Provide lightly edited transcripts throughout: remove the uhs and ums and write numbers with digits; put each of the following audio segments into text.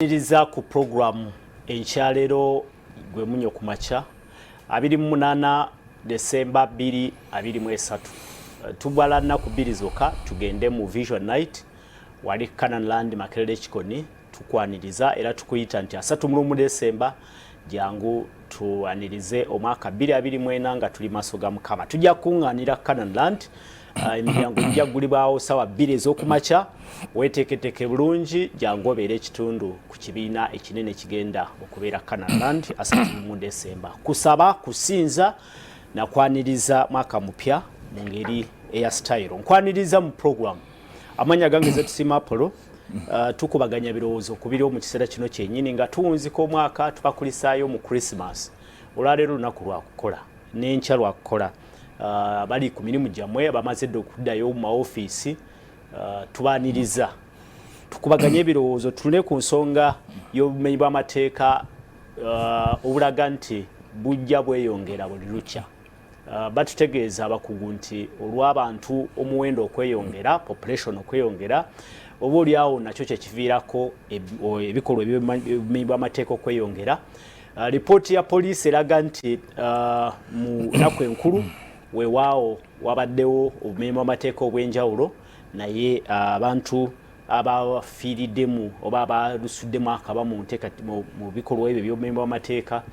Iriza ku program enkyalero gwe Munnyo ku makya 28 December 2023 tubala nnaku bbiri zokka tugende mu Vision Night wali Canaan Land Makerere Kikoni tukwaniriza era tukuyita nti 31 December jangu tuanirize omwaka 2024 nga tuli maso ga Mukama tujja kunganira Canaan Land emiryango gya gulibaawo sawa 2 ez'okumakya weteeketeke bulungi jangu obeere ekitundu ku kibiina ekinene kigenda okubeera Canaan Land 31 December kusaba kusinza na kwaniriza mwaka mupya mu ngeri eya style nkwaniriza mu program amanya gange zetusima Apollo tukubaganya birowoozo kubiri mu kiseera kino kyennyini nga tuwunzika omwaka tubakulisaayo mu Christmas olwaleero lunaku lwa kukola n'enkya lwa kukola bali ku mirimu gyamwe bamaze okuddayo mu maofiisi tubaaniriza tukubaganya ebirowoozo tulule ku nsonga y'obumenyi bw'amateeka obulaga nti bujja bweyongera buli lukya batutegeeza abakugu nti olw'abantu omuwendo okweyongera population okweyongera oba oliawo nakyo kyekiviirako ebikolwa eby'obumenyi bw'amateeka okweyongera ripooti ya poliisi eraga nti mu nnaku enkulu weewaawo wabaddewo obumenyi bw'amateeka obw'enjawulo naye abantu abafiiriddemu oba abalusuddemu akaba mu bikolwa ebyo by'obumenyi bw'amateeka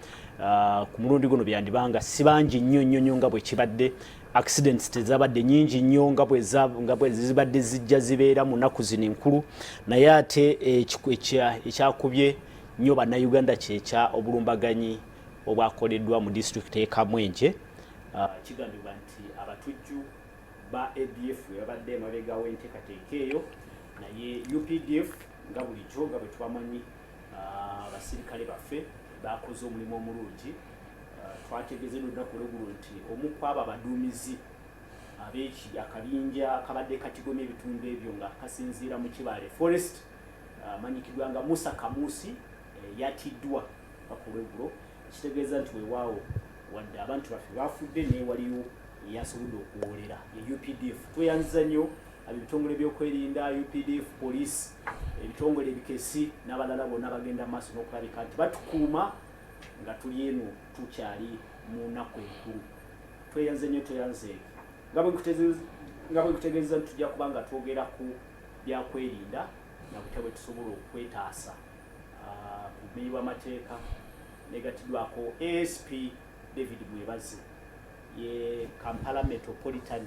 ku mulundi guno byandibanga si bangi nnyo nga bwe kibadde accidents tezabadde nyingi nnyo nga bwe zibadde zijja zibeera mu nnaku zino enkulu naye ate ekyakubye nnyo bannayuganda kyekya obulumbaganyi obwakoleddwa mu disitulikiti y'e Kamwenje kigambibwa nti abatujju ba ADF yabadde emabega w'enteekateeka eyo naye UPDF nga bulijjo nga bwe tubamanyi abasirikale baffe bakoze omulimu omulungi twategeezedde olunaku lweggulo nti omu ku abo abaduumizi akabinja kabadde katigomya ebitundu ebyo nga kasinziira mu Kibaale Forest amanyikiddwa nga Musa Kamusi yatiddwa paka olweggulo kitegeeza nti weewaawo wadde abantu baffe bafudde naye waliwo eyasobodde okuwoolera ye UPDF tweyanziza nnyo ebitongole by'okwerinda UPDF police ebitongole ebikesi n'abalala bonna bagenda maaso n'okulabika nti batukuuma nga tuli eno tukyali mu nnaku enkulu tweyanze nnyo tweyanze nga bwe nkutegeeza nti tujja kuba nga twogera ku byakwerinda na butya bwe tusobola okwetaasa ku bumenyi bw'amateeka negatiddwako ASP David Mwebazi ye Kampala Metropolitan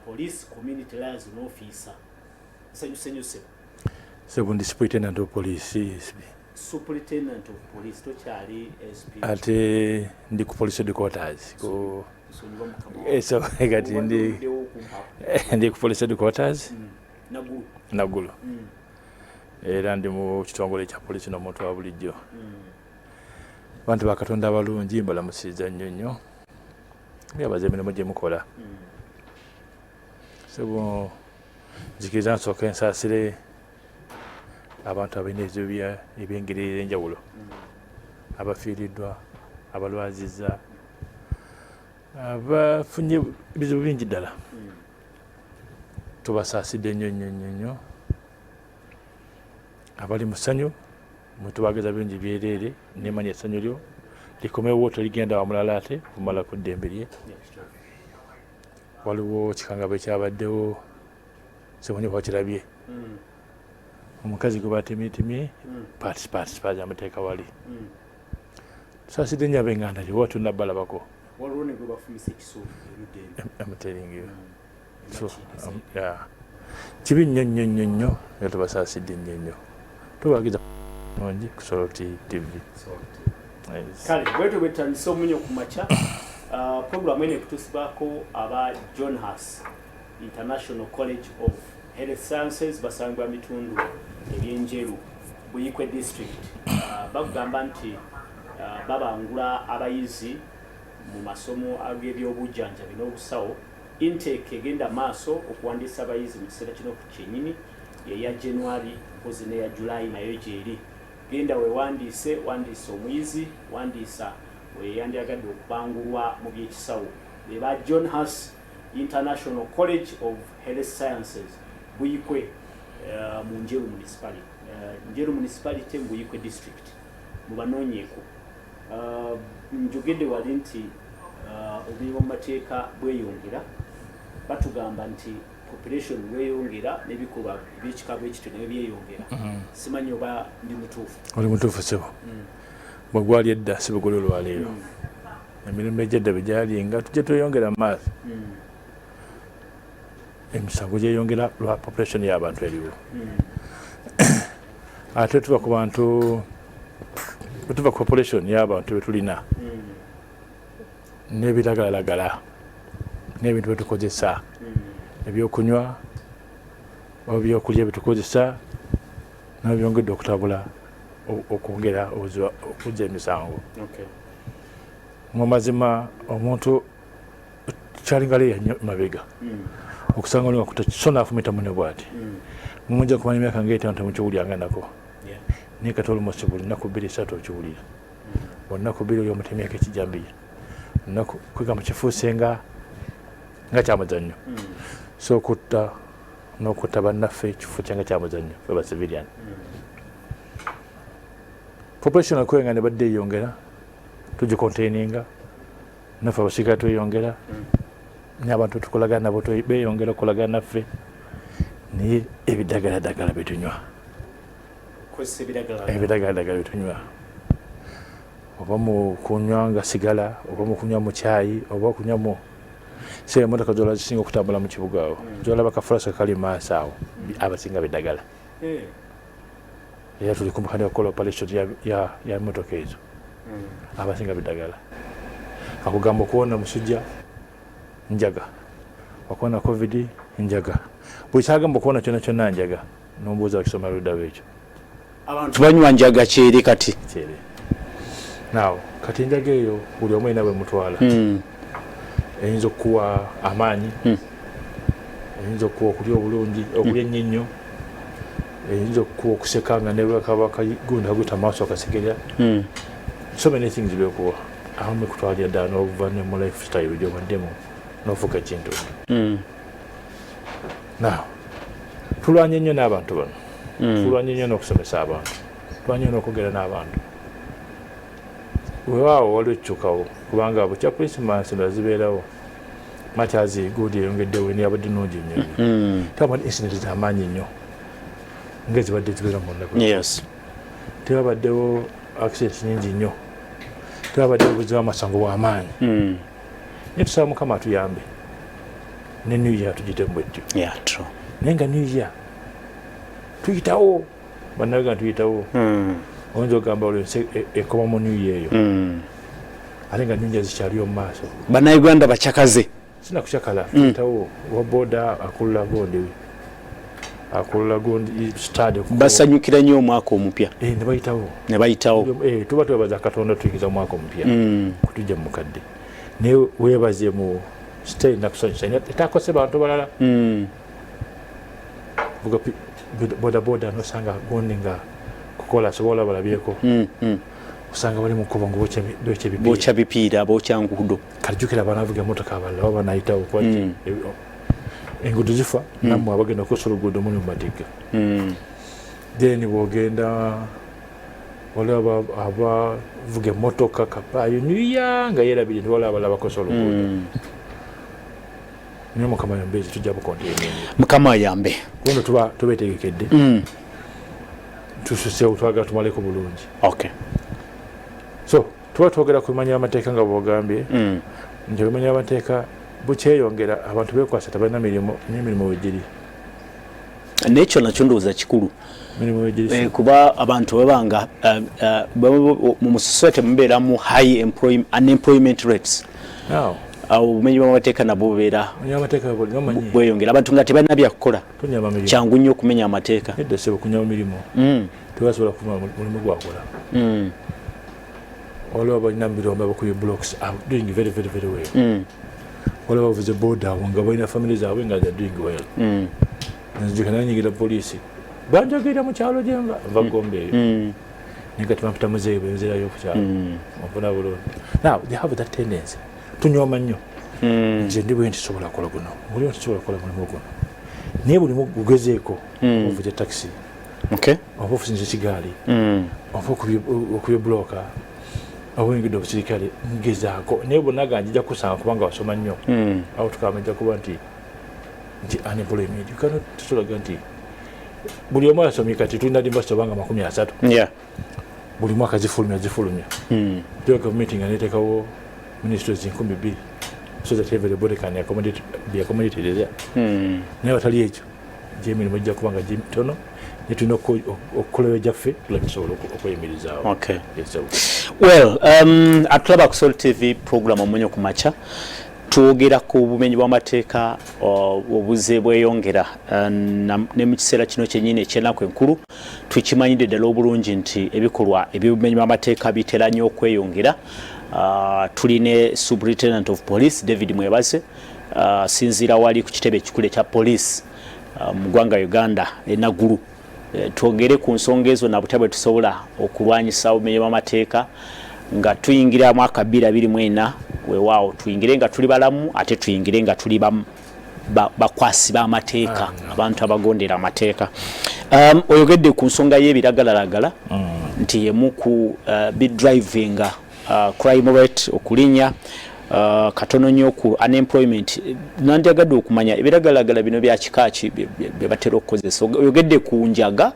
Police Community Liaison Officer. Senyuse. Sebundi Superintendent of Police. Superintendent of Police to Charlie SP. Ate ndi ku police headquarters. So egati ndi ku police headquarters. Nagulu. Era ndi mu kitongole kya police n'omuntu wa bulijjo. Bantu bakatonda abalungi mbalamusiza nnyo. Byabaze emirimu gye mukola. Sebo zikiriza nsooka ensaasire abantu abalina ebizibu eby'engeri ey'enjawulo abafiiriddwa abalwazizza abafunye ebizibu bingi ddala tubasaasidde nnyo abali mu ssanyu mwetubaageza bingi byereere nemanya essanyu lyo likomewo toligenda wamulala ate kumala ku ddembe lye waliwo kikangabo ekyabaddewo sebonye wakirabye omukazi gwe batemitemye paati amateeka wali tusaasidde nnyo ab'enganda lye oba tulina balabako amateringi kibi nnyo era tubasaasidde nnyo tubagiza nongi ku Salt TV kale bwetu bwetandisa Omunnyo ku makya program ene kutusibaako aba John Haas International College of Health Sciences basangibwa bitundu ebyenjeru Buyikwe district bagamba nti babangula abayizi mu masomo ag'ebyobujjanjabi n'obusawo intake egenda maaso okuwandiisa abayizi mu kiseera kino kyennyini eya January mpozi n'eya July nayo gyeri genda wewandiise omuyizi wandiisa weyandyagadde okubangulwa mu byekisawo eba John Haas International College of Health Sciences Buyikwe mu Njeru municipality Njeru municipality Mbuyikwe district mubanoonyeeko njogedde wali nti obumenyi bw'amateeka bweyongera batugamba nti population bweyongera n'ebikolwa by'ekika bw'ekityo nabyo byeyongera simanyi oba ndi mutuufu oli mutuufu sebo bwe gwali edda si bwe guli olwaleero emirembe egyedda bwe gyali nga tujja tweyongera mu maaso emisango gyeyongera lwa population y'abantu eriwo ate tuva ku bantu tuva ku population y'abantu betulina n'ebiragalalagala n'ebintu byetukozesa ebyokunywa oba byokulya byetukozesa nabyo byongedde okutabula okwongera okujja emisango mu mazima omuntu kyalinga leeya nnyo mabega okusanga olinga so naafumita mune bw'ati mumujja kumanya emyaka ngaetano temukiwulyanga nako naye kati olumosi buli nnaku 2-3 okiwulira olunaku 2 oli omuta emyaka ekijambiya olunaku kwegamba kifuuse nga kyamuzannyo so okutta n'okutta bannaffe ekifo kyanga kyamuzannyo fe ba civilian population akwenga ne badde eyongera tugikontaininga naffe abasirikale tweyongera n'abantu tukolagana nabo beyongera okukolagana naffe naye ebidagaladagala betunywa ebidagaladagala betunywa oba mu kunywa nga sigala oba mu kunywa mu caayi oba okunywa mu se emotoka zola zisinga okutambula mu kibuga awo zolaba kafulasa kali maaso awo abasinga bidagala era tuli kumukandi okukola operation ya motoka ezo abasinga bidagala akugamba okuwona musujja njaga okuwona covid njaga buli kyagamba okuwona kyonna kyonna njaga nombuuza wakisoma luddawo ekyo abantu banywa njaga kyeri kati naawo kati enjaga eyo buli omu erina bwe mutwala eyinza okukuwa amaanyi eyinza okukuwa okulya obulungi okulya ennyo eyinza okukuwa okusekanga nebakabakagunda aguyita maaso akasegerya so many things byekuwa awamu ekutwalira ddala n'obuva ne mu lifestyle gyobaddemu n'ofuuka ekintu naawo tulwanye nnyo n'abantu bano tulwanye nnyo n'okusomesa abantu tulwanye nnyo n'okwogera n'abantu weewaawo waliwo ekikyukawo kubanga bukya Christmas nga zibeerawo makyazi guudi eyongeddewo niyabadde nungi nnyo tebabadde incident z'amaanyi nnyo ng'ezibadde zibeera mu nnaku tebabaddewo accident nyingi nnyo tebabaddewo obuzibu amasango bw'amaanyi naye tusaba Mukama atuyambe ne new year tugitemu bwetyo naye nga new year tuyitawo bannabega tuyitawo oyinza ogamba olwensi ekoma mu new year eyo ate nga nyinja zikyaliyo mu maaso bannayuganda bakyakaze sina kukyakala tuyitawo wa boda akulula gundi stade basanyukira nnyo omwaka omupya ne bayitawo tuba twebaza Katonda tuyikiza omwaka omupya kutujja mu mukadde naye weebaze mu stay nakusanyusa etakose bantu balala vuga bodaboda nosanga gundi nga kukola sobola balabyeko usanga bali mu kuba ngo bocha bipiira bocha ngudo kalijukira banavuga motoka abalala baba nayitawo kwaje engudo zifa namwe abagenda kusula gudo mu matika then bogenda wala aba vuga motoka kapayo niya nga yera bindi wala balaba kusula gudo niyo Mukama yambezi tujja bukonde Mukama yambe gono tubetegekedde tususe utwaga tumaleko bulungi so tuba twogera ku manya amateeka nga bwogambye nti omanya amateeka bukyeyongera abantu bekwasa tabalina n'emirimu wegiri nekyo nakyo ndowooza kikulu kuba abantu babanga mu society mubeeramu high unemployment rates obumenyi bw'amateeka nabwo bubeera bweyongera abantu nga tebalina byakukola kyangu nnyo okumenya amateeka edda sebo kunywa mirimu tebasobola kufuna mulimu gwakola waliwo balina mubirombe bakuye blocks are doing very very very well waliwo bavuze boda nga balina family zaabwe nga they're doing well nzijukira nanyigira poliisi banjogera mu kyalo gyenga nva Gombe eyo naye kati bampita muzeeyo benzirayo ku kyalo onfuna bulungi now they have that tendency tunyooma nnyo nze ndi bwe nti sobola kukola guno mulimu tisobola kukola mulimu guno naye buli mugezeeko ovuze taxi okay oba ofuzinze ekigaali oba okubye buloka oba oyingidde obusirikale ngezaako naye bonna ganjija kusanga kubanga wasoma nnyo awo tukamanja kuba nti unemployment ukana tutulaga nti buli omu asomye kati tulina university obanga 30 buli mwaka zifulumya the government nga neteekawo ministries 2,000 so that everybody can be accommodated there naye watali ekyo gyemirimu gijja kuba nga gitono netulina okukola ejjaffe tulaba tusobola okweyimirizaawo. Well, atulaba ku Soul TV program Omunnyo ku makya twogera ku bumenyi bw'amateeka obuze bweyongera ne mu kiseera kino kyennyini ekyennaku enkulu tukimanyidde ddala obulungi nti ebikolwa eby'obumenyi bw'amateeka bitera nnyo okweyongera. Tuline Superintendent of Police David Mwebaze sinziira wali ku kitebe ekikulu ekya police mu ggwanga Uganda enagulu. Twogere ku nsonga ezo na butya bwe tusobola okulwanyisa obumenyi bw'amateeka nga tuyingira mwaka 2024 weewaawo tuyingire nga tuli balamu ate tuyingire nga tuli bakwasi b'amateeka abantu abagondera amateeka. Oyogedde ku nsonga y'ebiragalalagala nti yemu ku bidrivinga crime rate okulinya katono nnyo ku unemployment. Nandyagadde okumanya ebiragalalagala bino bya kikaaki bye batera okukozesa. Oyogedde ku njaga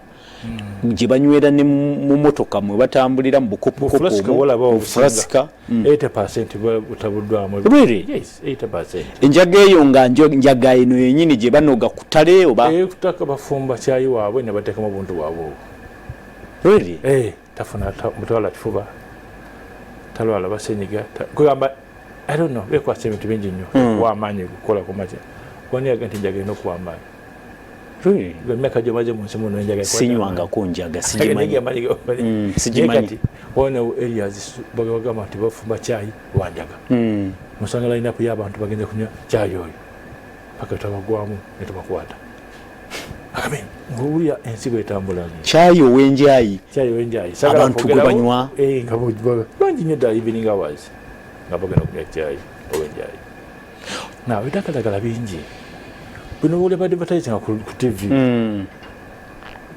gye banywera ne mu motoka mwe batambulira mu bukopukopu Furasika 80% butabuddwamu. Really? Yes, 80%. Enjaga eyo nga njaga eno yennyini gye banoga ku ttale oba kutaka bafumba cyayi waabwe ne bateekamu obuntu bwabwe. Really? Tafuna mutwala kifuba talwala basenyiga kugamba I don't know bekwasa ebintu bingi nnyo w'amaanyi okukola ku makya wani yaga nti njaga ino okuwamaanyi. Really? Emyaka gyomaze mu nsi muno enjaga sinywanga ku njaga sigimanyi. Wona areas bagamba nti bafumba cyayi wanjaga musanga line-up y'abantu bagenze kunywa cyayi oyo paka tabagwamu ne tubakwata. Amen. Ngowulira ensi bwetambula cyayi ow'enjayi abantu gwe banywa nga bangi nnyo ddala evening hours nga bagenda kunywa cyayi ow'enjayi. Nawe ebidagalalagala bingi bino buli badvertising ku TV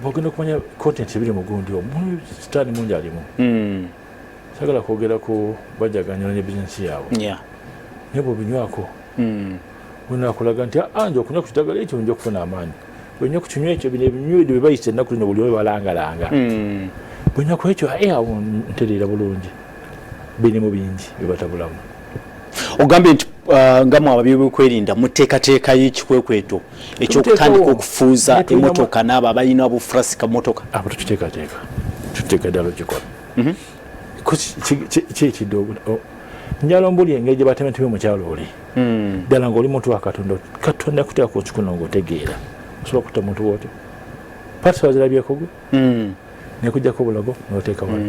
bogenda okumanya content ebiri mu gundi omu sitaani mungi alimu sagala kwogera ku bajaganya ne bizinesi yaabwe naye bw'obinywako bunakulaga nti anje okunywa ku kitagala ekyo oyinza okufuna amaanyi. Bwenya ku kinywa ekyo bino ebinywedde bye bayisa ennaku zino buli omu balangalanga bwenya ku ekyo awo ntereera bulungi birimu bingi bibatabulamu. Ogambye nti ngamu ababyokwerinda muteekateeka y'ekikwekweto ekyokutandika okufuuza emmotoka n'abo abalina obufurasika mmotoka abo tuteeka ddala okikola kyekidde njala ombuli engeri gye batemetebye mukyalo oli ddala ng'oli muntu wa katonda kuteeka ku kikuno ng'otegeera osobola okutta muntu wootyo pati wazirabyeko gwe nekujjako obulago n'oteeka wali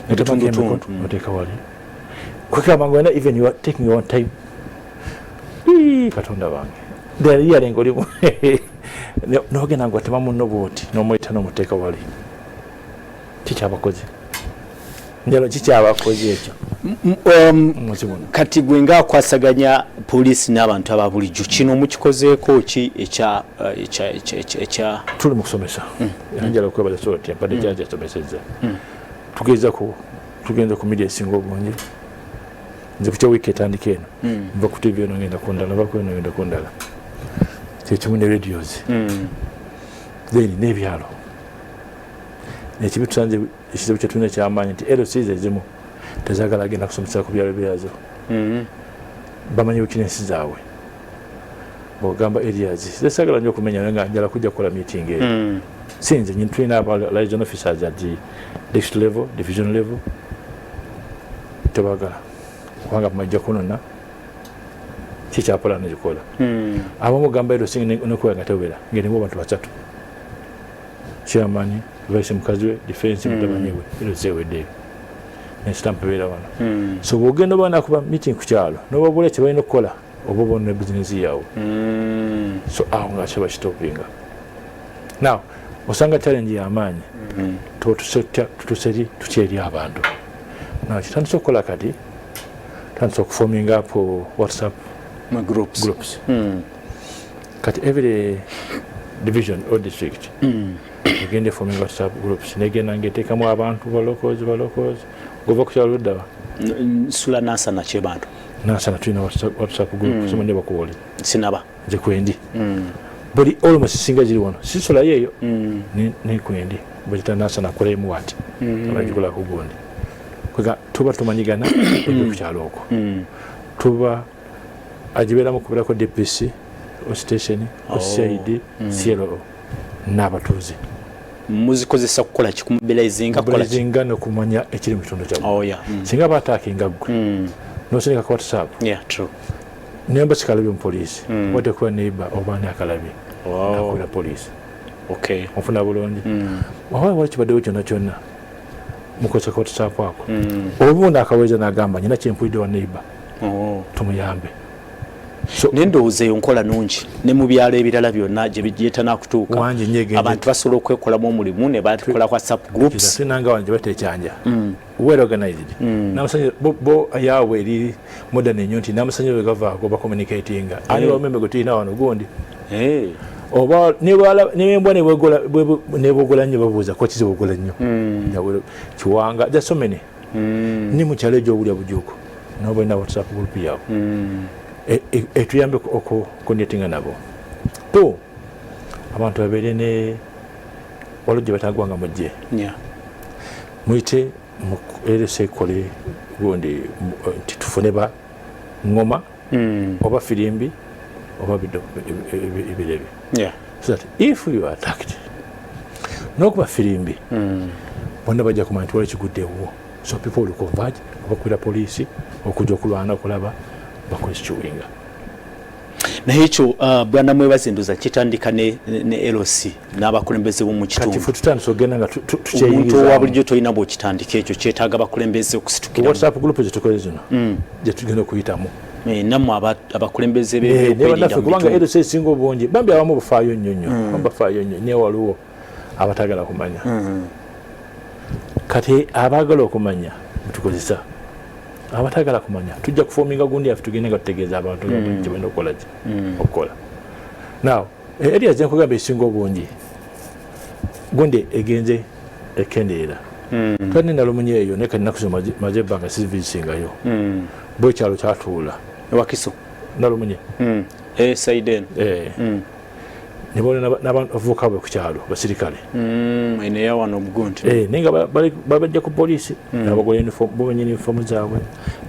netemanga emikono n'oteeka wali kwekamba nga wena even you are taking your own time katonda wange ddala yalenga olimu n'ogenda nga watema munno bwoti n'omuyita n'omuteeka wali kikyabakozi njalo kikyabakozi ekyo. Kati gwe ngaakwasaganya poliisi n'abantu ababulijjo kino mukikozeeko ki ekya tuli mu kusomesa era njala okwebaza soroti empadde kyanja somesezza tugenza ku media esinga obungi nze kutya wiiki etandika eno nva ku TV eno ngenda ku ndala nva ku eno ngenda ku ndala kyekimu ne radios then n'ebyalo ekibi tusanze ekizibu kyetulina ekyamaanyi nti LCs ezimu tezaagala agenda kusomesa ku byalo byazo bamanyi wikinesi zaabwe bwogamba areas zesaagala nnyo okumenya nga njala kujja kukola meeting eyo sinze nyini tulina liaison officers at district level division level tebagala kubanga bamajja kunona kikyapola negikola abamu gamba ero singa nokuwa nga tewera ngenimu abantu basatu chairman vice mukazi we defense mutabanyiwe ero zeweddeyo nestamp beera wano so bwogenda oba nakuba meeting ku kyalo nobabula kye balina okukola oba bona ne bizinesi yaabwe so awo nga kyaba kitopinga now osanga challenge y'amaanyi tutuseri tukyeri abantu now kitandise okukola kati tandise okuforminga up WhatsApp groups kati every division or district egende forming WhatsApp groups negenda ngeteekamu abantu balokozi gova ku kyalo luddawa nsula nansana kyebantu nansana tulina WhatsApp group soma ne bakuwoli sinaba nze kwendi buli almost singa ziri wano sisulayo eyo ne kwendi bweta nansana akolemu wati abagikola ku gundi kwega tuba tumanyigana ebyo ku kyalo okwo tuba agibeeramu kubeerako DPC o station o CID CLO n'abatuuze muzikozesa kukola kikumubelaizinga nokumanya ekiri mu kitundu kyabwe singa bataakinga ggwe nosindika ku WhatsApp nemba kikalabye mu poliisi wadde kuba neighbor obaani akalabye akolera poliisi onfuna bulungi wawayi wali kibaddewo kyonna kyonna mukozesa ku WhatsApp ako obundi akaweeza n'agamba nyina kyempulidde wa neighbor tumuyambe nendowooza eyo nkola nungi ne mu byalo ebirala byonna gye bigyetana kutuuka abantu basobola okwekolamu omulimu ne bakola WhatsApp groups sinanga wano gye bateekyanja well organized namusanye bo yaabwe eri modern ennyo nti namusanye bwe gavaako bacommunicatinga ani bamembe gwe tulina wano gundi oba nembwa nebogola nnyo babuuza ko kizibu ogola nnyo kiwanga there's so many ni mu kyalo egyo obulya bujuuko nabo balina WhatsApp group yaabwe etuyambe okukonectinga nabo to abantu babeere ne waliwo gye batagwanga mujje muyite erese ekole gundi nti tufune ba ngoma oba firimbi oba ebirebe so that if you are attacked nokuba firimbi bonna bajja kumanya nti wali kiguddewo so people will converge obakwira poliisi okujja okulwana okulaba bakwesikiwinga naye ekyo bwana mwebaze ndoza kitandika ne LOC n'abakulembeze b'omu kitundu kati tutandise ogenda nga omuntu owa bulijjo tolina bw'okitandika ekyo kyetaaga bakulembeze okusitukira WhatsApp group gye tukoze zino gye tugenda okuyitamu nammwe abakulembeze b'ebyokwerinda kubanga LOC esinga obungi bambi abamu bafaayo nnyo bafaayo nnyo naye waliwo abatagala kumanya kati abaagala okumanya mutukozesa abatagala kumanya tujja kufominga gundi yaffe tugende nga tutegeeza abantu kyebenda okukola now areas zenkugamba esinga obungi gundi egenze ekendeera twalina Nalumunye eyo naye kati nakuso maze ebbanga sivisingayo bwekyalo kyatuula ewakiso Nalumunye saiden nebona n'abavubuka bwe ku kyalo basirikale eneya wano obugundi naye nga babajja ku poliisi nabagola bomenye uniform zaabwe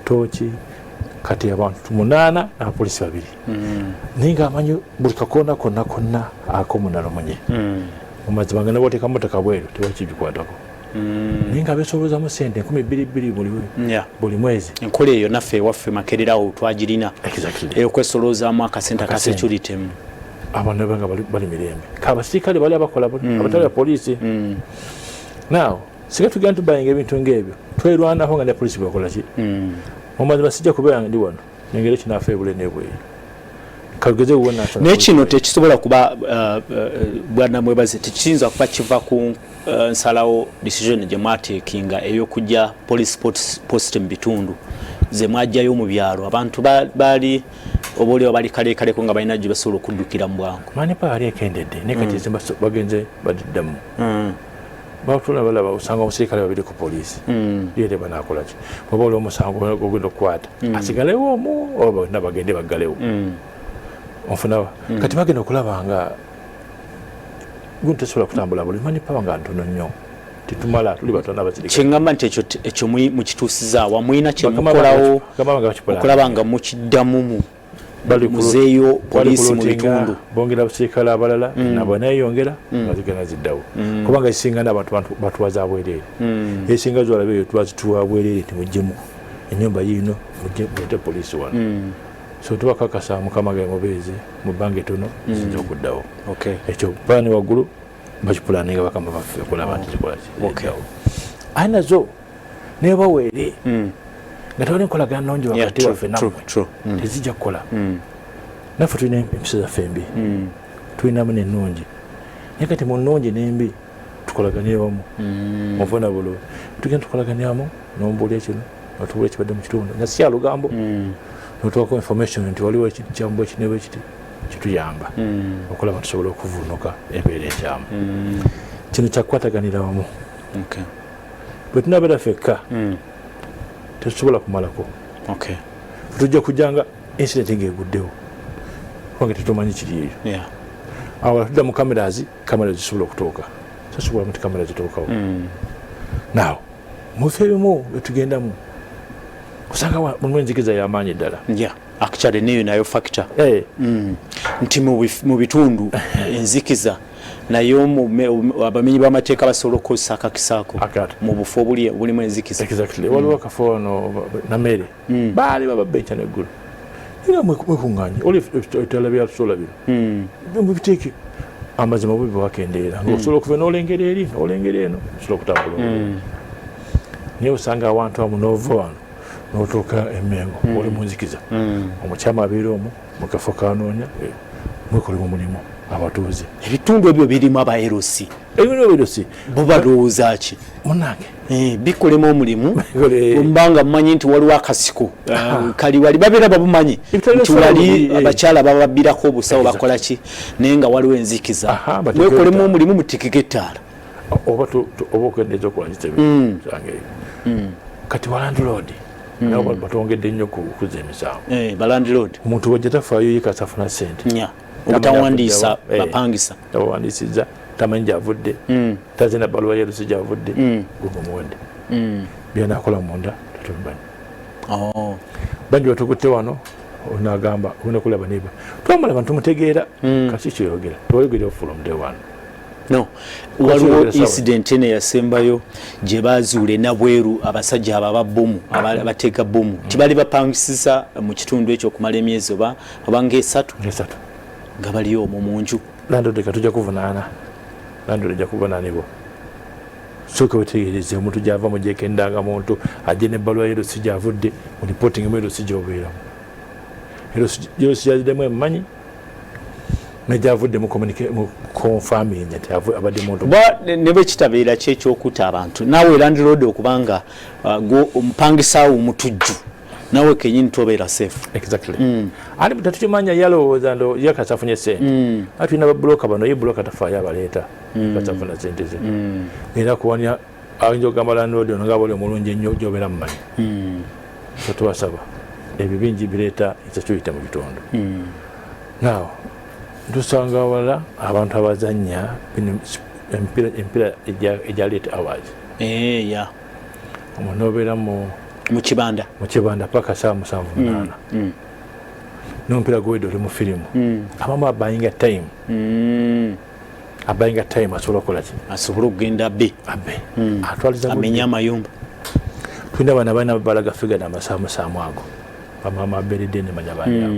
tooki kati abantu 8 n'abapoliisi 2 naye nga amanyi buli kakoona konna ak'omu Nalumunye mumazima nga naboteeka motoka bweru tewakibikwatako naye nga beesobozaamu sente 2,200 buli mwezi enkola eyo naffe ewaffe Makererawo twagirina ey'okwesolozaamu akasente aka security abantu nga bali mirembe kabasirikale bali abakola abatali poliisi now singa tugenda tubayinga ebintu ng'ebyo twerwanako nga ne poliisi bakola ki mumazima sijja kubeera ndi wano nengeri kinaafe ebule nebweyo kageze uwona naye kino tekisobola kuba bwana mwebaze tekiyinza kuba kiva ku nsalawo decision gye mwateekinga ey'okujja police post mu bitundu ze mwajjayo mu byalo abantu bali obaoliwo bali kalekaleko nga balina gye basobola okuddukira mu bwangu manipa ali ekendedde naye kati bagenze badiddamu batula balaba osanga omusirikale babiri ku poliisi yete banaakolaki bwaba oli omusango ogenda okukwata asigalewo omu oba nabagende baggalewo onfunawa kati bagenda okulaba nga gundi tesobola kutambula buli manipa nga ntono nnyo titumala tuli batono abasirikale kyengamba nti ekyo mukituusizaawa mulina kyemukolawo okulaba nga mukiddamu muzeeyo poliisi mu bitundu bongera abasirikale abalala nabo nayeyongera nga zigenda ziddawo kubanga ekisinga n'abantu batuwaza bwereere ekisinga zolabe eyo twazituwa bwereere timuggyemu ennyumba yiino mujje poliisi wano so tubakakasa mukama ge mubeezi mu bbanga ettono ziyinza okuddawo ekyo baani waggulu bakipulaninga bakama baffe okulaba nti kikola kiddawo aye nazo naye baweere nga tewali nkolagana nnungi wakati waffe nammwe tezijja kukola naffe tulina empisa zaffe embi tulinamu nennungi naye kati mu nnungi n'embi tukolaganye wamu onfuna bulungi tugenda tukolaganyamu nombuulya kino notubuula ekibadde mu kitundu nga si kya lugambo notuwako information nti waliwo ekyamu bwekiti kituyamba okulaba tusobola okuvuunuka embeera ekyamu kino kyakwataganira wamu okay bwe tunabeera ffekka tetusobola kumalako okay tujja kujjanga incident ng'eguddewo kubanga tetumanyi kiri eyo yeah awo tudda mu kamera zisobola okutuuka sasobola muti kamera zituukawo naawo mufe ebimu bwetugendamu kusanga mulimu enzikiza y'amaanyi ddala yeah actually neyo nayo factor nti mu bitundu enzikiza nayo abamenyi b'amateeka basobola okukozesa akakisaako mu bufo obulimu enzikiza exactly waliwo akafo wano namere baali bababba enkya neggulu era mwekuŋŋaanye olitala byatusola bino mubiteeke amazima bubi bwakendeera ngaosobola okuva n'olengera eri n'olengera eno osobola okutambula naye osanga awantu amu n'ova wano n'otuuka emmengo oli mu nzikiza omukyama abeera omwo mu kafo kanoonya mwekolemu mulimu abatuuze ebitundu ebyo birimu aba LC ebinoberosi bubalowooza ki munange bikolemu omulimu ombanga mumanyi nti waliwo akasiko kali wali babeera babumanyi nti wali abakyala bababbirako obusawo bakola ki naye nga waliwo enzikiza mwekolemu omulimu mutikike ettaala oba okendeeza okulanyisa ebyange kati walandlodi nabo batongedde nnyo kukuza emisango balandlord omuntu wajja tafaayo yekasa afuna ssente obutawandiisa bapangisa tabawandiisizza tamanyi gyavudde tazina baluwa yerusi gyavudde gugomuwadde byanaakola munda tatubimanyi bangi batukutte wano onagamba onakulaba niba twamala abantu tumutegeera kasi kyoyogera twoyogere from day one no waliwo incident ene yasembayo gye bazuula nabweru abasajja abo ababbomu abateeka bbomu tibali bapangisiza mu kitundu ekyo okumala emyezi oba ng'esatu nga baliyo omwo mu nju landodeka tujja kuvunaana landode ejja kuvunaanibwa sooka wetegereze omuntu gyava mu gyekendanga muntu ajje nebbaluwa yerosi gyavudde mu reporting mu erosi gyobeeramu erosi yaziddemu emumanyi nejavudde mu confirming nti abadde muntu ne bwe kitabeera kyekyokuta abantu naawe landlord okubanga omupangisaawo omutujju nawe kenyini tobeera safe exactly ate tetukimanya yalowooza ndo yakasafunye sente ate tulina babuloka bano ye buloka tafaayo abaleeta kasafuna sente ze era kuwanya ayinza okugamba landlord ono nga bali omulungi ennyo gyobeera mumanyi so tubasaba ebyo bingi bireeta ekyakyoyita mu bitundu now tusanga wala abantu abazanya empira ejja late hours omunobeera mu kibanda paka saa 7:8 n'omupiira gwedde oli mu firimu abamu abayinga time asobola okukola ki asobola okugenda abbe atwaliza amenya amayumba tulina abaana balina balaga figana amasaamusaamu ago bamama abeeredde nemanya baani abo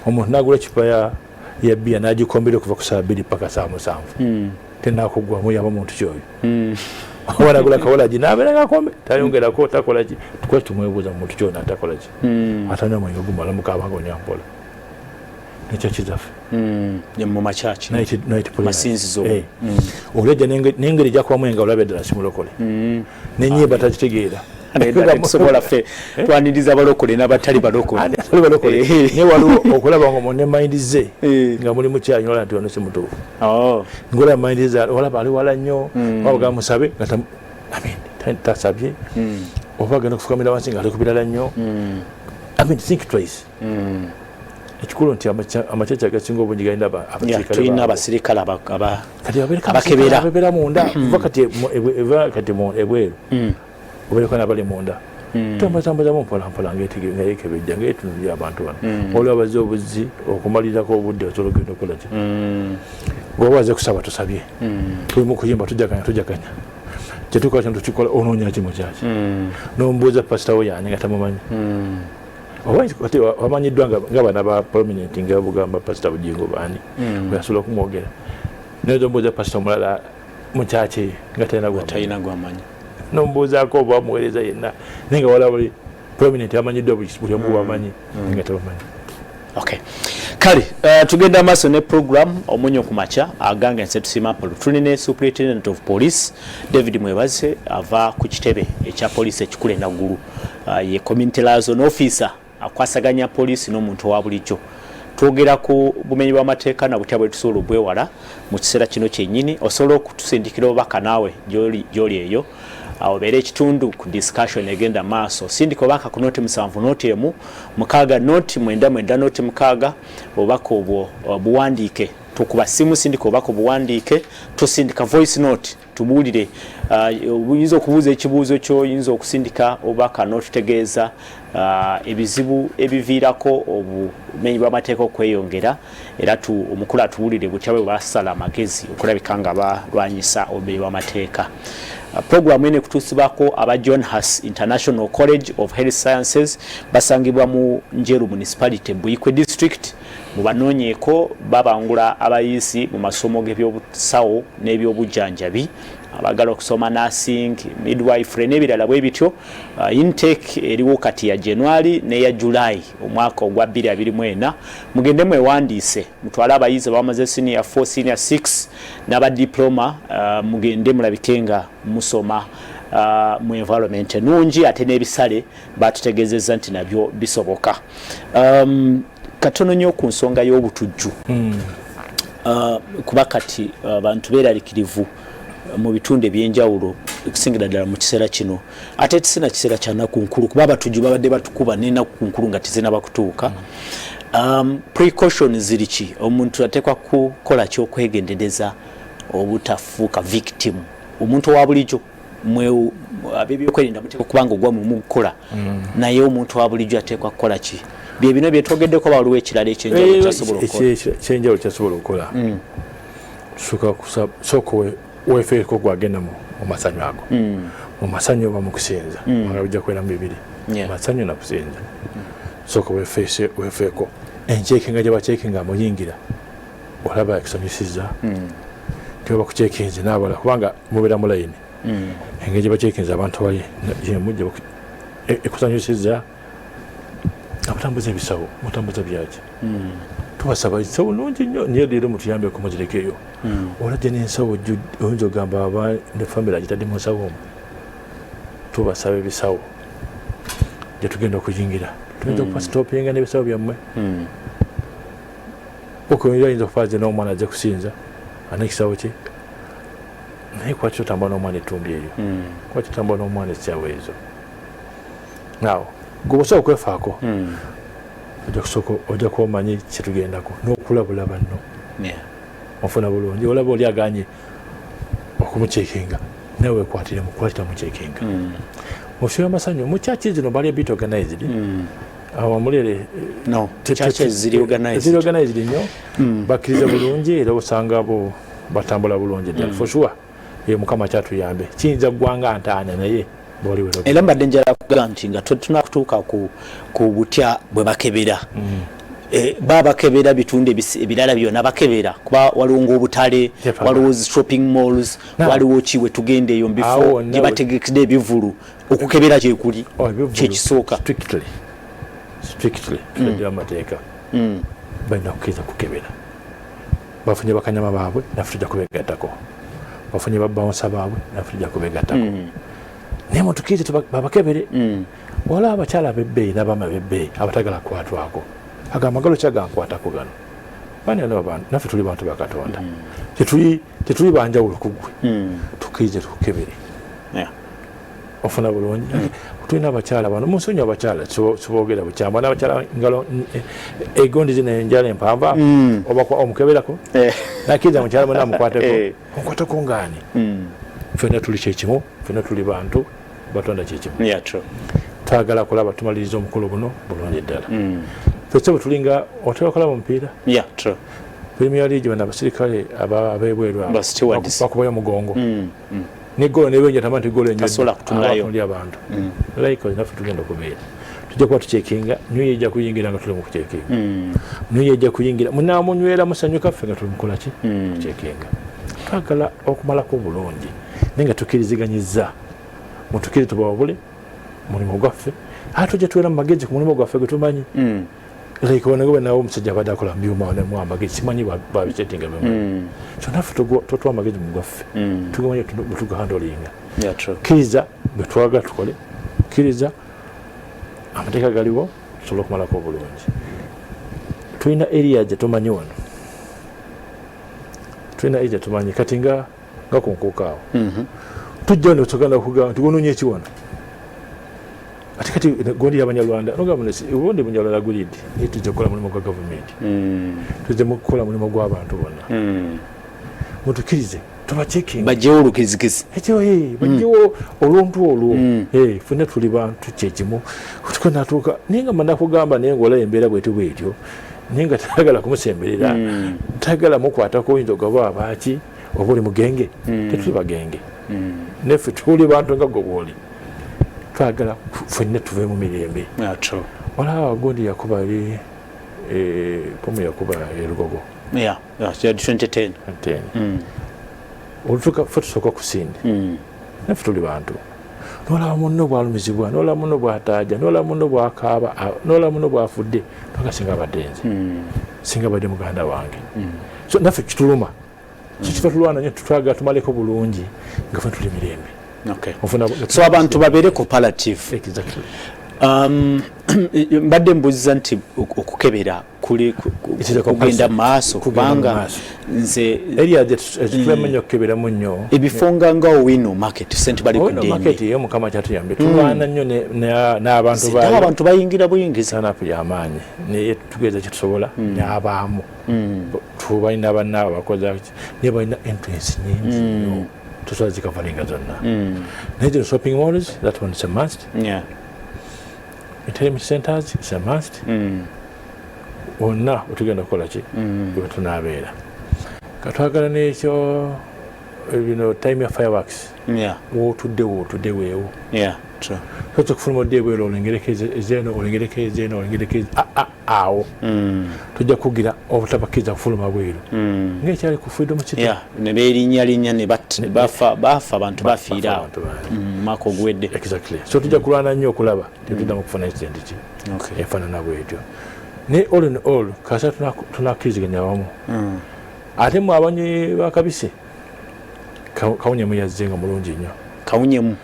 omuntu n'agula ekipa ya bia n'agikombera okuva ku saa 2 paka saa 7 tenakugwamu yaba muntu kyoyo wanagula kawolagi n'abeera gakombe tayongerako takola ki tukola tumwebuuza mu muntu kyona atakola ki atanya omwenge gumala mukabanga onyampola nekyo kizaffe mu makyaki masinzizo olwejja n'engeri gyakubamu enga olabye ddala simulokole nenyimba takitegeera tusobola ffe twaniriza abalokole n'abatali balokole naye waliwo okulaba nga mune mayindi ze nga muli mukyanyola nti ono si mutuufu ngolaba mayindi ze olaba ali wala nnyo wabaga musabe nga tasabye oba agenda okufukamira wansi nga ali ku birala nnyo think twice ekikulu nti amakyaki agasinga obungi galina tulina abasirikale abakebera munda eva kati ebweru obeereko n'abali munda tambazamu mpolampola ngayekebejja ngaetundu ly'abantu bano olwo abaze obuzzi okumalirako obudde osobola okugenda okukola ki ngoba waze kusaba tusabye tulimu okuyimba tujakanya kyetukola kino tukikola onoonya ki mukyaki n'omubuuza pasitawo yaani nga tamumanyi wamanyiddwa nga bana ba prominent nga bugamba pasita Bujingo baani weyasobola okumwogera naye omubuuza pasita omulala mukyaki nga talina gwamanyi nombuuzaako oba wamuweereza yenna naye nga wala buli prominent amanyiddwa buli omu bwamanyi nga tabamanyi kale tugenda amaaso ne program Omunnyo ku makya aganga ensi tusima Apollo tulina Superintendent of Police David Mwebaze ava ku kitebe ekya police ekikulu enaggulu ye community liaison officer akwasaganya police n'omuntu owa bulijjo twogera ku bumenyi bw'amateeka na butya bwe tusobola obwewala mu kiseera kino kyennyini. Osobola okutusindikira obubaka naawe gy'oli eyo obeera ekitundu ku discussion egenda maaso. Sindika obubaka ku noti 7 noti 1 6 noti 9 noti 6 obubaka obwo buwandiike tukuba simu. Sindika obubaka buwandiike, tusindika voice note tubuulire. Oyinza okubuuza ekibuuzo kyo, oyinza okusindika obubaka n'otutegeeza ebizibu ebiviirako obumenyi bw'amateeka okweyongera, era omukulu atubuulire butya bwe basala amagezi okulabika nga balwanyisa obumenyi bw'amateeka. Program ene kutuusibwako aba John Huss International College of Health Sciences basangibwa mu Njeru Municipality Buikwe District. Mu banoonyeeko babangula abayizi mu masomo g'ebyobusawo n'ebyobujjanjabi, abagala okusoma nursing, midwifery n'ebirala bwe bityo. Intake eriwo kati ya January n'eya July omwaka ogwa 2024. Mugende mwewandiise mutwale abayizi abamaze senior 4 senior 6 n'aba diploma, mugende mulabike nga musoma mu environment enungi ate n'ebisale batutegeezezza nti nabyo bisoboka. Katono nnyo ku nsonga y'obutujju. Kuba kati abantu beeralikirivu mu bitundu ebyenjawulo okusingira ddala mu kiseera kino, ate tisina kiseera kya nnaku nkulu kuba abatujju babadde batukuba n'ennaku nkulu nga tizina bakutuuka. Precaution ziri ki omuntu ateekwa kukola ki okwegendereza obutafuuka victim? Omuntu wa bulijjo ab'ebyokwerinda muteekwa kuba nga ogwa mu kukola, naye omuntu wa bulijjo ateekwa kukola ki? Bye bino bye twogeddeko waliwo ekirala ekyenjawulo kyasobola okukola. Ekyenjawulo kyasobola okukola. Sooka weefeeko gwagenda mu masanyu ago. Mu masanyu oba mu kusinza nga bijja kubeeramu bibiri, masanyu na kusinza. Sooka weefeeko enceekinga gye baceekinga muyingira olaba ekisanyusizza, tioba kuceekinze n'abala kubanga mubeera mu layini. Engeri gye baceekinza abantu bali mujja ekusanyusizza. Abatambuza ebisawo mutambuza byaki? Tubasaba ebisawo nungi nnyo naye leero mutuyambe okumugirekeyo. Olajja n'ensawo oyinza ogamba aba ne famire agitadde mu nsawo omwo. Tubasaba ebisawo gye tugenda okuyingira. Tuyinza okupasitopinga n'ebisawo byammwe. Okuyingira ayinza okufaaze n'omwana ajja kusinza an'ekisawo kye. Naye kwaki otambula n'omwana ettumbi eryo? Kwaki otambula n'omwana ekisaawo ezo? Naawo gwe osobola okwefaako ojja kuba omanyi kyetugendako n'okulabula banno. Ofuna bulungi olaba oli aganye okumuceekinga nawe wekwatira muceekinga. Mufiire amasanyu mu church zino bali bit organized. Awamulere churches ziri organized nnyo, bakkiriza bulungi era osanga bo batambula bulungi ddala. For sure Mukama kyatuyambe kiyinza ggwanga ntaana naye era mbadde njala kugamba nti nga tunakutuuka ku butya bwe bakebera. Babakebera bitundu ebirala byonna bakebera kuba waliwo ng'obutale, waliwo shopping malls, waliwo ki we tugenda eyo bifo gye bategekedde ebivulu okukebera kyekuli kyekisooka. Strictly tunaddira amateeka balina okukkiriza kukebera. Bafunye bakanyama baabwe naffe tujja kubeegattako, bafunye babbawonsa baabwe naffe tujja kubeegattako. Naye mutukirize babakebere. Waliwo abakyala ab'ebbeeyi n'abaama b'ebbeeyi abatagala kukwatwako, agamba galo kyagankwatako gano. Bani abantu naffe tuli bantu ba Katonda, tetuli banjawulo ku ggwe. Tukkirize tukukebere. Ofuna bulungi. Tulina abakyala bano munsonyi abakyala siboogera bukyamba n'abakyala ngalo egondi zino enjala empanva oba omukeberako nakkiriza mukyala mwena amukwateko omukwateko ngaani. Ffenna tuli kyekimu, ffenna tuli bantu Batonda kyekimu. Twagala kulaba tumaliriza omukolo guno bulungi ddala. Ffe bwe tulinga otera okulaba omupiira. Premier League bano abasirikale ab'ebweru bakubayo omugongo n'eggolo nebenja tamani nti eggolo enjoli abantu. Like naffe tugenda okubeera tujja kuba tuceekinga. Nyuye ejja kuyingira nga tuli mu kuceekinga. Nyuye ejja kuyingira munaamunywera musanyuka ffe nga tuli mukola ki kuceekinga. Twagala okumalako bulungi naye nga tukkiriziganyizza mutukirize tubawabule mulimu gwaffe ate tujja tubeera mu magezi ku mulimu gwaffe gwe tumanyi. Like wanagwe nawo omusajja abadde akola mu byuma ne amagezi simanyi babisetinga bwe. So naffe tutuwa amagezi mu gwaffe tugamanyi tugahandolinga. Kkiriza bwe twagala tukole, kkiriza amateeka galiwo tusobole okumalako obulungi. tulina area gye tumanyi wano tulina area tumanyi kati nga kunkuukaawo tujja wano tugenda kugamba nti wonoonye eki wano ate kati gondi y'abanyarwanda nogamba ubundi munyarwanda gulidde naye tujja kukola mulimu gwa gavumenti tujja kukola mulimu gw'abantu bonna mutukirize tubacekinga bajjewo olukizikisi ekyo bajjewo oluntu olwo ffenna tuli bantu kyekimu tukona natuuka naye nga manakugamba naye ngaolaba embeera bwetyo bwetyo naye nga tayagala kumusemberera tayagala mukwatako oyinza ogaba abaaki oba oli mugenge tetuli bagenge neffe tuli bantu nga gwe bwoli twagala ffenna tuve mu mirembe olaba gundi yakuba pomu yakuba erugogo 2010 olutuuka ffe tusooka kusinde naffe tuli bantu nolaba munno bwalumizibwa nolaba munno bwataaja nolaba munno bwakaaba nolaba munno bwafudde toka singa abadde nze singa abadde muganda wange so naffe kituluma kikifa tulwana nyo tutwagala tumaleko bulungi nga ffe tuli mirembe so abantu babeere cooperative mbadde mbuuziza nti okukebera kugenda maaso kubanga nze area tetulamenye okukeberamu nnyo ebifunga nga Owino market sente bali ku ddembe market yo mukama kyatuyambye tulwana nnyo n'abantu bayo abantu bayingira buyingiza sanapu y'amaanyi naye tugeza kye tusobola n'abaamu tubalina bannaabo bakoza naye balina influence nyingi nnyo tusobola zikavalinga zonna naye zino shopping malls that one is a must entertainment centers is a must wonna otugenda kukola ki we tunaabeera katwagala n'ekyo bino time ya fireworks wootudde weewo soza okufuluma odde ebweru olengerekezeeno olengerekezeeno olengerekeze awo tujja kugira obutabakiriza kufuluma bweru ngaekyali ku freedom city ne beerinnya ne bafa abantu bafiira maka oguwedde exactly so tujja kulwana nnyo okulaba tetuddamu kufuna incident ki efaanana bwetyo naye all in all kasa tunakkiriziganya wamu ate mu abanywi bakabise kawunyemu yazze nga mulungi nnyo kawunyemu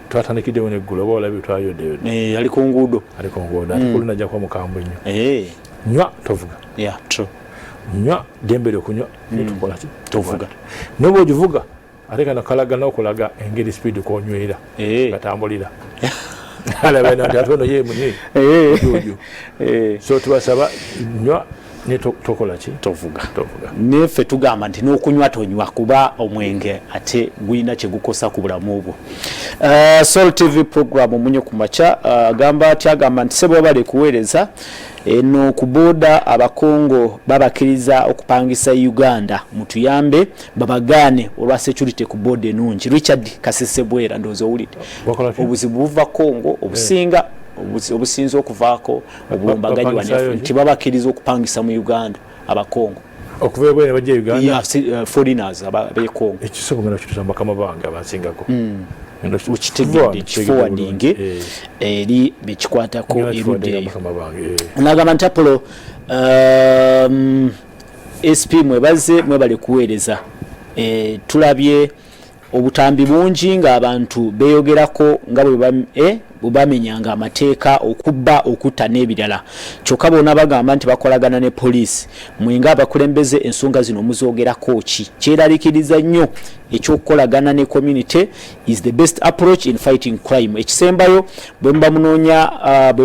twatandikiddewo neggulu oba olabye twayoddeyo ali ku nguudo ate kulina ajja kuba mukambwe nnyo nywa tovuga nywa dembere okunywa netukola ki tovuga noba ogivuga ate kano kalagana okulaga engeri speed konywera gatambulira alaba nti ate ono ye munywi ojo so tubasaba nywa tokola ki tovuga neffe tugamba nti n'okunywa tonywa kuba omwenge ate gulina kyegukosa ku bulamu bwo Soul TV program Omunnyo ku makya agamba nti sebo bali kuweereza eno ku booda abakongo babakiriza okupangisa Uganda mutuyambe babagaane olwa security ku booda enungi Richard Kasesebwera ndowooza owulidde obuzibu buva Kongo obusinga obusinza okuvaako obulumbaganyi wanefu nti babakiriza okupangisa mu Uganda abakongo okuva ebwene bajja Uganda foreigners abekongo ekisobogana kituzamba bakama bange abasingako ukitegedde kiforwarding eri bekikwatako erudde eyo nagamba nti Apollo SP mwebaze mwebale kuweereza tulabye obutambi bungi nga abantu beyogerako nga bwebamenyanga amateeka okubba okutta n'ebirala kyokka bona bagamba nti bakolagana ne poliisi mwenga abakulembeze ensonga zino muzoogerako ki kyeraliikiriza nnyo ekyokukolagana ne community is the best approach in fighting crime ekisembayo bwe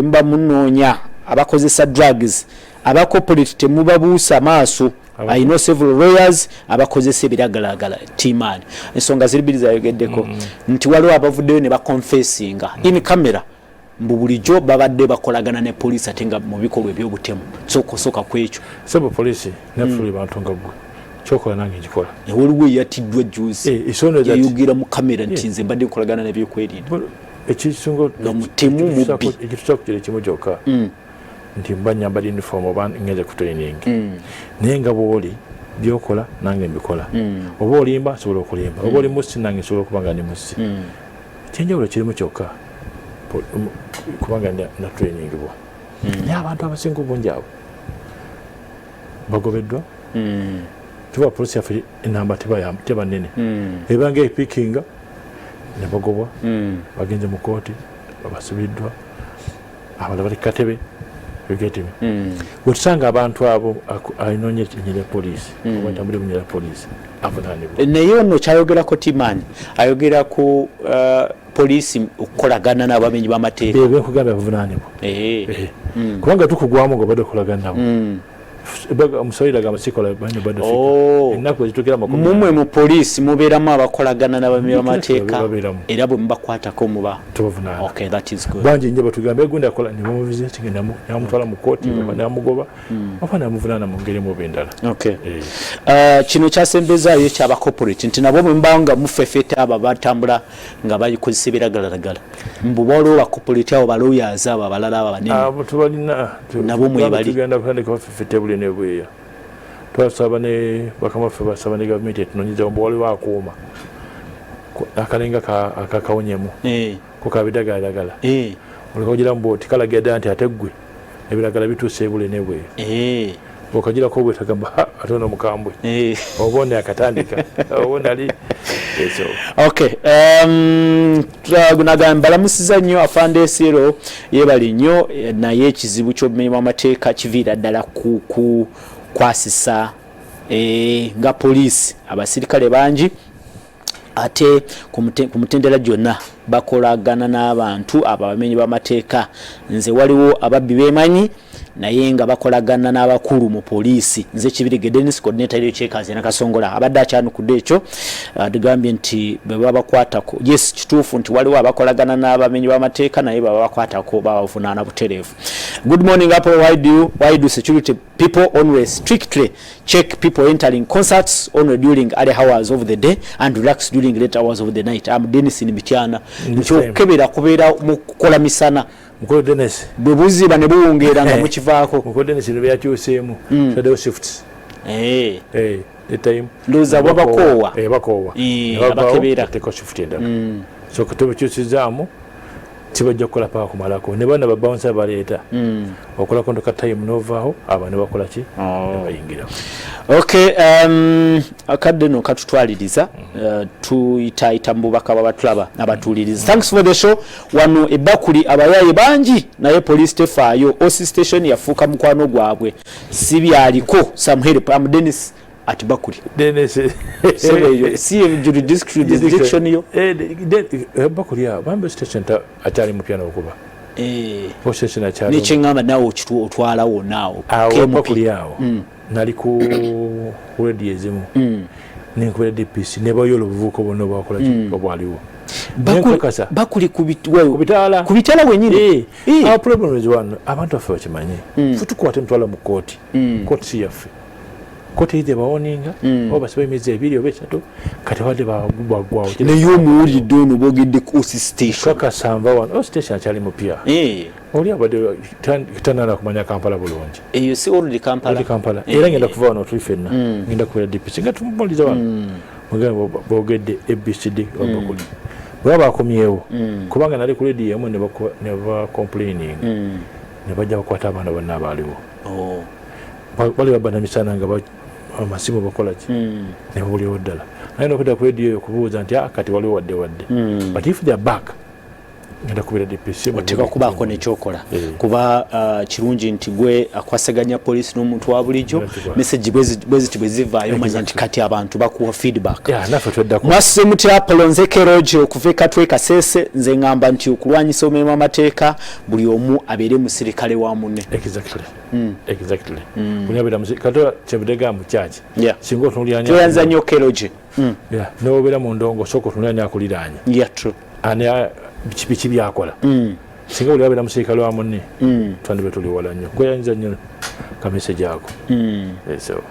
muba munoonya abakozesa drugs abacorporate temubabuusa maaso I know several lawyers abakozesa ebiragalagala timani ensonga ziribiri zayogeddeko nti waliwo abavuddeyo ne baconfessinga in camera mbu bulijjo babadde bakolagana ne poliisi ate nga mu bikolwa ebyobutemu sokosoka ku ekyo sebo poliisi nafuli bantu nga gwe kyokola nange nkikola waliwo eyatiddwa juzi yayogera mu kamera nti nze mbadde nkolagana nebyokwerinda ekisungo nga mutemu mubbi ekitusakugira ekimu kyokka nti mba nyambala uniform oba ngeze ku training naye nga bwoli byokola nange mbikola oba olimba sobola okulimba oba oli musi nange sobola okubanga ndi musi ekyenjawulo kirimu kyokka kubanga na training bwa naye abantu abasinga obungi abo bagobeddwa tuba polisi yaffe enamba teba nene ebanga epikinga ne bagobwa bagenze mu kooti babasibiddwa abalala bali katebe you get me utsanga abantu abo ayinonye nyere police watambule nyere police avunaanibwa naye ono kyayogerako Timani ayogera ku police okukolagana n'abamenyi b'amateeka bebe kugamba avunaanibwa kubanga tukugwamu ngo bado kolagana nabo baga omusayira gamba sikola banyo bado fika enako zitukira makomo mumwe mu police mubeeramu abakolagana n'abamenyi b'amateeka era bwe mubakwatako muba tubavunaana okay that is good banji nje batugamba egunda akola ne mu visit ngenda namutwala mu court namugoba afana muvunaana mu ngeri mu bendala okay kino kyasembezaayo kyaba corporate nti nabo mbanga mufefeta aba batambula nga bayikozesa ebiragalalagala mbubolo wa corporate abo balawyers abo abalala aba banene abo tubalina nabo mwe bali tugenda kutandika bafefeta buli nebweya twasaba ne bakamafe basaba ne government etunonyiza mbwali wakuuma akalenga akakawonyemu kukabidagalalagala olikogira mboti kalagenda nti ateggwe ebiragala bituuse buli nebweya okagira ko bwe tagaba atono mukambwe obone akatandika obone ali eso okay tunagamba balamusiza nnyo afande Siro yebali nnyo naye ekizibu ky'obumenyi bw'amateeka kiviira ddala ku kwasisa nga poliisi abasirikale bangi ate ku mutendera gyonna bakolagana n'abantu abamenyi b'amateeka nze waliwo ababbi bemanyi naye nga bakolagana n'abakulu mu poliisi nze Kibirige Dennis coordinator y'ekyekazi na Kasongola abadde akyanukudde ekyo tugambye nti bwe bakwatako yes kituufu nti waliwo abakolagana n'abamenyi b'amateeka naye bakwatako babavunaana butereevu. Good morning Apple, why do security people always strictly check people entering concerts only during early hours of the day and relax during late hours of the night? I'm Dennis in Mityana kyokebera kubeera mu kukola misana mukolo Dennis bwe buziba ne buwungeera nga mukivaako mukolo Dennis ne byakyuseemu shadow shifts the time ndoza babakowa bakowa abakebera teko shift endala so kutobe kyusizaamu tibajja kukola paka kumalako ne bana babouncer baleeta okola kondo ka time novaaho abantu bakola ki bayingira okay akadde no katutwaliriza tuyita mbubaka babatulaba abatuliriza. Thanks for the show. Wano ebakuli abayaye bangi naye police tefaayo OC station yafuuka mukwano gwabwe sibyaliko some help. I'm Dennis at Bakuli Dennis see jurisdiction yo Bakuli ya bambe station ta atali mupyana okuba station achali ni chingamba nawo kitu otwala wo nawo Bakuli yawo nali ku radio ezimu ninkwera DPC ne bayolo buvuko bono bakola kibwaliwo Bakuli kubitala wenyine our problem is one abantu afa bakimanye futukwate mtwala mu court si yafe kote ide baoninga oba sibe mize ebiri obesatu kati wade bagwawo ne yomuuli dono bogedde ku station kaka samba one station achali mupya oli abade tanana kumanya Kampala bulungi eyo si already Kampala era ngenda kuva wano tulifenna ngenda kuwera DPC nga tumuliza wano mugamba bogedde ABCD Bakuli baba akomyewo kubanga nali ku radio yamwe ne ba complaining ne bajja bakwata abantu bonna abaliwo bali babana misana nga amasimu bakola ki ne buli oddala naye okudda ku radio okubuuza nti kati waliwo wadde but if they are back ngenda kubira DPC oteka kubaako nekyokola kuba kirungi nti gwe akwasaganya police n'omuntu wa bulijjo message bwe zivaayo manya nti kati abantu bakuwa feedback mwase muti Apollo nze Keroje okuva Katwe Kasese nze ngamba nti okulwanyisa obumenyi amateeka buli omu abeere musirikale wa munne exactly kunyabira musirikale kyebidega mu church singo otulyanya tuyanza nnyo Keroje n'obeera mu ndongo soko otulyanya akuliraanya true biki byakola singa buli abera musirikale wa munne twandibe tuli wala nnyo kweyanyiza nnyo ka message ako so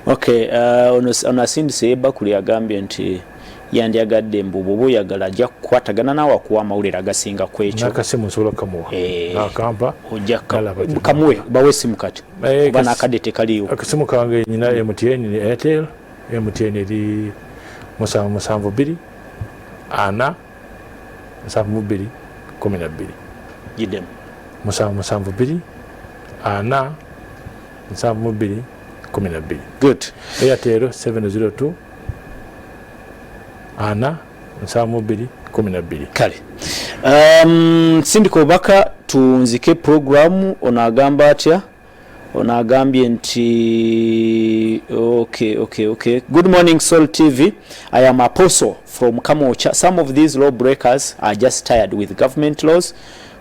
okay ono asindise Bakuli agambye nti yandyagadde mbubu buyagala ajja kukwatagana nawe akuwa amawulire agasinga ku ekyo nakasimu nsobola kamuwa nakampa ojja kamuwe bawe simu kati oba nakadde tekaliwo akasimu kange nyina MTN ni Airtel MTN eri 772 ana 712 Jidem 772 ana 712 good Airtel 702 ana 712 kale sindiko baka tunzike program onagamba atya onagambye nti okay. Good morning Soul TV. I am Apostle from Kamocha. Some of these law breakers are just tired with government laws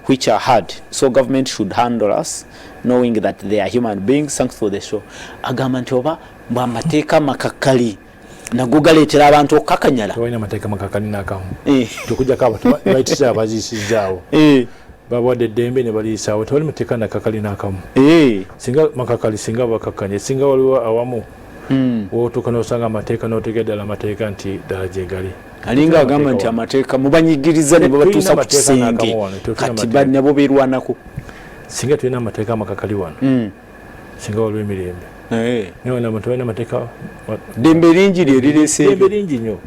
which are hard, so government should handle us knowing that they are human beings. Thanks for the show. Agamba nti oba bw'amateeka makakali nago galeetera abantu okukakanyala. Tewalina mateeka makakali n'akamu. Tukujjako abantu bayitisa abaziyisizaawo. Bawadde eddembe ne baliisaawo. Tewali mateeka nakakali n'akamu. Singa makakali singa bakakanye singa waliwo awamu wotuuka n'osanga amateeka n'otegera ddala amateeka nti ddala gye gali. Alinga agamba nti amateeka mubanyigiriza ne babatuusa ku kisenge kati nabo beerwanako. Singa tulina amateeka amakakali wano singa waliwo emirembe. Naye na muntu alina amateeka dembe lingi lyerireeseeko. Dembe lingi nnyo.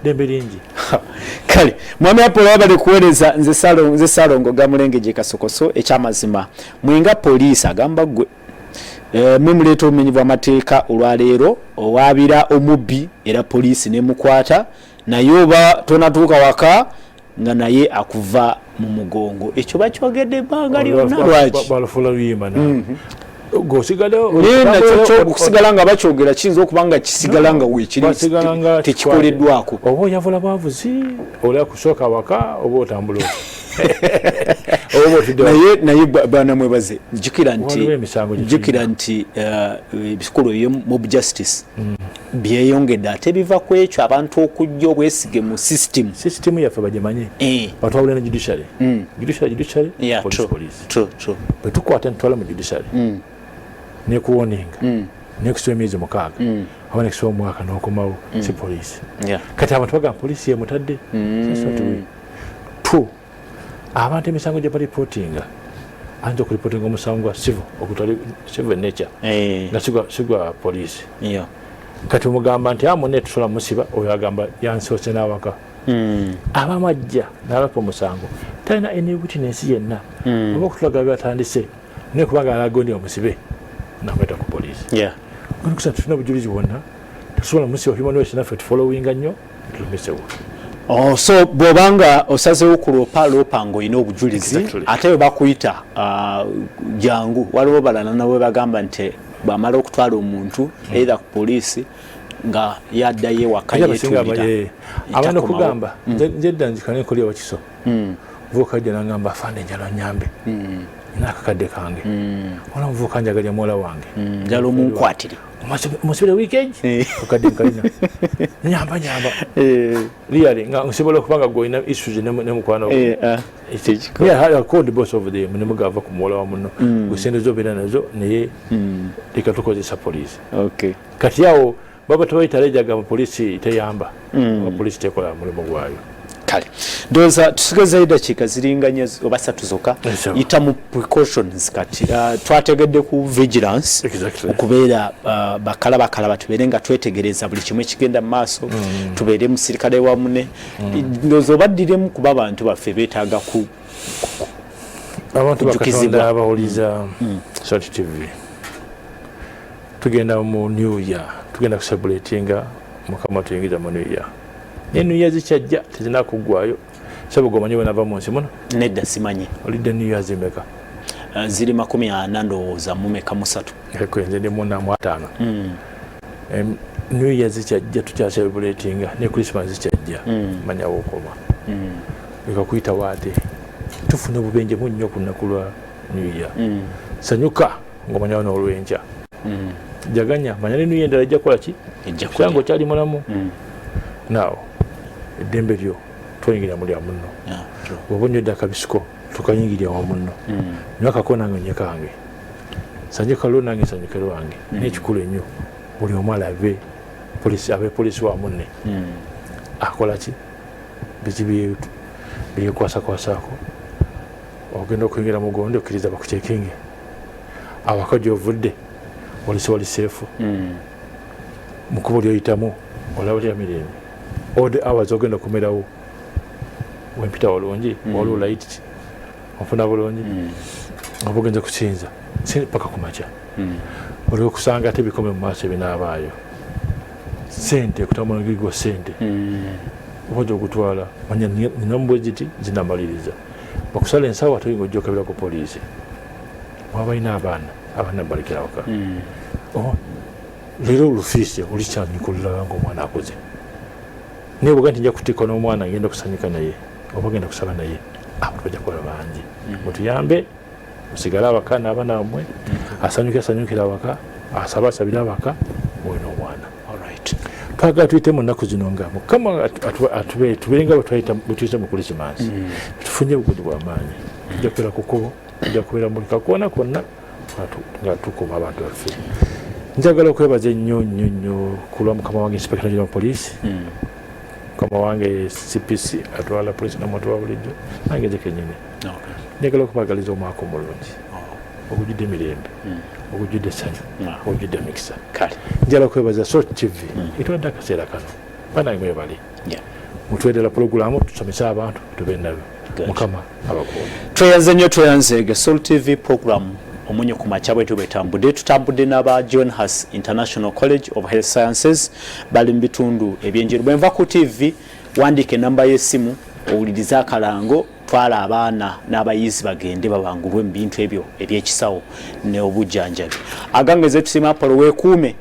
Dembe lingi. Kale mwami Apolo abali kuweereza nze Salongo Gamulengeje Kasokoso ekyamazima mwinga poliisi agamba gwe mumuleeta obumenyi bw'amateeka olwaleero owaabira omubbi era poliisi nemukwata naye oba tonatuuka waka nga naye akuva mu mugongo. Ekyo bakyogedde ebbanga lyonna lwaki balufula luyimba okusigala nga bakyogera kiyinza okuba nga kisigala nga weekiri tekikoleddwako oba oyavula bavuzi olya kusooka waka oba otambula naye baana mwebaze jjukira nti ebikolwa by'omob justice byeyongedde ate biva ku ekyo abantu okujja obwesige mu system yaffe bagimanye batwawulira ne judiciary bwe tukwata ntwala mu judiciary nekuwoninga nekusiba emyezi 6 oba nekusiba omwaka n'okomawo si poliisi kati abantu bagamba poliisi yemutadde abantu emisango gye balipootinga ayinza okulipootinga omusango gwa civil nature nga sigwa poliisi kati omugamba nti amune tusobola musiba oyo agamba yansoose n'awaka abamajja n'alapa omusango talina any witness yenna oba okutulaga byatandise naye kubanga alagondi omusibe namweta ku poliisi kusana tulina obujulizi bwonna tusobola musiba human rights naffe tufollowinga nnyo tulumisewo. So bw'obanga osazeewo kuloopa ng'olina obujulizi ate bwe bakuyita jangu waliwo balala nabo bagamba nti bw'amala okutwala omuntu either ku poliisi nga yaddayo ewaka yeetuulira abaana okugamba nze dda nzikane nkolya wakiso vuuka jja nangamba afande njala nyambe nakakadde kange wala muvuuka njagalya muwala wange njala omunkwatire musibire weekend okadde nkalina nyamba really nga nsobola okuba nga gwolina issues nemukwano called boss of the nemugava ku muwala wa muno gusente zobeera nazo naye leka tukozesa poliisi kati awo baba tebayita lejaga poliisi teyamba poliisi tekola mulimu gwayo. Kale ndoza tusigaze eddakiika ziringanya oba 3 zokka yita mu precautions kati twategedde ku vigilance okubeera bakala tubeere nga twetegereza buli kimwe kigenda mu maaso tubeere musirikale wamune ndoza obaddiremu kuba abantu baffe beetaaga ku abantu bakatonda abawuliza Salt TV tugenda mu New Year tugenda ku celebratinga mukama tuyingiza mu New Year New Year zikyajja tezinakuggwayo sabo gomanyi bwenava mu nsi muno nedda simanyi olidde New Year zimeka ziri 40 ndowooza mu meka 3 nze ndi mu 5 New Year zikyajja tukya celebratinga ne Christmas zikyajja manya wokoma ekakuyita waate tufune obubenje munnyo ku nnaku lwa New Year sanyuka ng'omanyawo n'olwenja jaganya manya ne New Year endala ejja kukola ki kusanga okyali mulamu now eddembe lyo twayingira muli amunno oba onywedde akabisiko tukayingirya wa munno nyo akako nange nyekange sanyuka lwo nange sanyuke lwange n'ekikulu ennyo buli omu alabe abe poliisi wa munne akola ki biki byekwasakwasako ogenda okuyingira mugonde okkiriza bakucekinge awaka gy'ovudde wali seefu mukubo lyoyitamu olaba lya mirembe ode hours ogenda kumerawo wempita walungi waliwo light ofuna bulungi nga bugenze kusinza paka kumakya oliwo kusanga ate bikome mu maaso ebinaabaayo sente kutamulangirigwa sente obaja okutwala manya nina mubweziti zinamaliriza bakusala ensawo ate ng'ojja okabira ku poliisi wabalina abaana balekera waka leero olufiisi oli kyanyukulira ng'omwana akoze naye bwega nti nja kutikka n'omwana ngenda kusanyuka naye oba genda kusaba naye abantu bajja kukola bangi mutuyambe musigale awaka n'abaana bammwe asanyukira awaka asabire awaka mwe n'omwana twagala tuyite mu nnaku zino nga mukama tubeerenga bwetuyise mu krisimansi tufunye obugudu bw'amaanyi tujja kubeera ku kkubo tujja kubeera mu kakoona konna nga tukuuma abantu baffe njagala okwebaza ennyo ku lwa mukama wange inspector general police mukama wange CPC atwala police n'omuntu wa bulijjo nange nze kennyini njagala okubagaliza omwaka omulungi ogujjudde emirembe ogujjudde essanyu ogujjudde emikisa njagala okwebaza Salt TV etwadde akaseera kano banange mwe bali mutuweerera pulogulaamu tusomese abantu tube nabyo mukama abakuuma tweyanze Salt TV program Omunnyo ku makya bwe tutambudde n'aba John Huss International College of Health Sciences bali mu bitundu ebyenjero bwenva ku TV wandike namba y'essimu owuliriza akalango twala abaana n'abayizi bagende babangulwe mu bintu ebyo ebyekisawo ne obujjanjabi agange ze tusima Apollo weekuume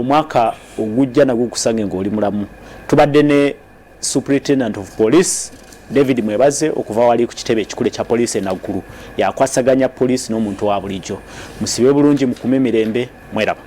omwaka ogujja nagwo kusange ng'oli mulamu tubadde ne Superintendent of Police David Mwebaze okuva wali ku kitebe ekikulu kya poliisi enaggulu yakwasaganya poliisi n'omuntu wa bulijjo musibe bulungi mukume mirembe mweraba